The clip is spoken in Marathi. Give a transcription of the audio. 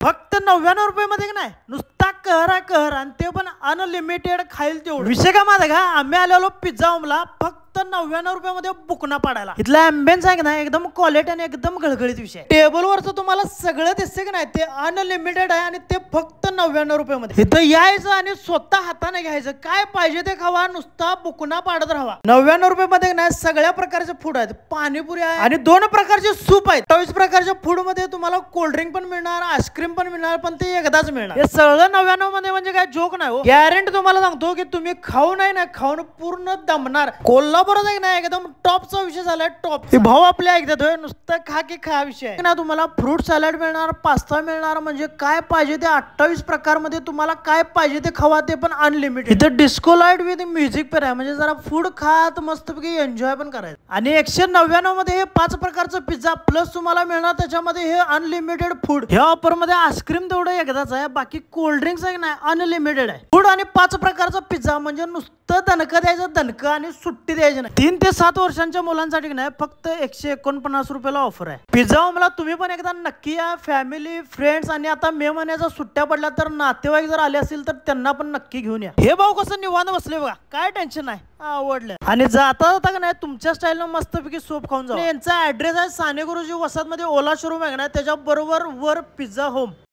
फक्त 99 रुपये मध्ये नाही नुसता कहर आणि ते पण अनलिमिटेड खाईल तेवढं. विषय काय माहिती का, आम्ही आलेलो पिझ्झा होमला फक्त 99 रुपयामध्ये बुकना पाडायला. इथला अँबियन्स आहे की नाही एकदम क्वालिटी आणि एकदम गळगळीत विषय. टेबलवरचं तुम्हाला सगळं दिसते की नाही ते अनलिमिटेड आहे आणि ते फक्त 99 रुपयामध्ये. इथं यायचं आणि स्वतः हाताने घ्यायचं, काय पाहिजे ते खावा, नुसता बुकना पाडत राहावा. 99 रुपयामध्ये नाही सगळ्या प्रकारचे फूड आहेत. पाणीपुरी आहे आणि 2 प्रकारचे सूप आहेत. 28 प्रकारच्या फूड मध्ये तुम्हाला कोल्ड्रिंक पण मिळणार, आईस्क्रीम पण मिळणार, पण ते एकदाच मिळणार. हे सगळं 99 मध्ये म्हणजे काय जोक नाही हो. गॅरंटी तुम्हाला सांगतो की तुम्ही खाऊ नाही ना खाऊन पूर्ण दमणार. कोल्हापुरात आहे ना एकदम टॉपचा विषय झालाय. टॉप भाऊ आपल्या ऐकतात होय, नुसतं खा की खा विषय ना. तुम्हाला फ्रूट सॅलड मिळणार, पास्ता मिळणार, म्हणजे काय पाहिजे ते 28 प्रकार मध्ये तुम्हाला काय पाहिजे ते खावा, ते पण अनलिमिटेड. इथं डिस्को लाईट विथ म्युझिक पण आहे, म्हणजे जरा फूड खात मस्तपैकी एन्जॉय पण करायचं. आणि 199 मध्ये हे 5 प्रकारचं पिझ्झा प्लस तुम्हाला मिळणार त्याच्यामध्ये हे अनलिमिटेड फूड. ह्या ऑफर मध्ये आईस्क्रीम तेवढं एकदाच आहे, बाकी कोल्ड्रिंक्स आहे नाही अनलिमिटेड आहे. फूड आणि 5 प्रकारचा पिझ्झा म्हणजे नुसतं दणकं द्यायचं, दणकं आणि सुट्टी द्यायची नाही. 3 ते 7 वर्षांच्या मुलांसाठी नाही फक्त 149 रुपयाला ऑफर आहे. पिझ्झा होमला तुम्ही पण एकदा नक्की या. फॅमिली फ्रेंड्स आणि आता मे महिन्याच्या सुट्ट्या पडल्या तर नातेवाईक जर आले असतील तर त्यांना पण नक्की घेऊन या. हे भाऊ कसं निवांत बसले बघा, काय टेन्शन नाही, आवडलं. आणि जाता जाता का नाही तुमच्या स्टाईलनं मस्तपैकी सूप खाऊन जा. यांचा ऍड्रेस आहे साने गुरुजी वसाहत मध्ये ओला शोरूम आहे ना त्याच्या बरोबर वर पिझ्झा होम.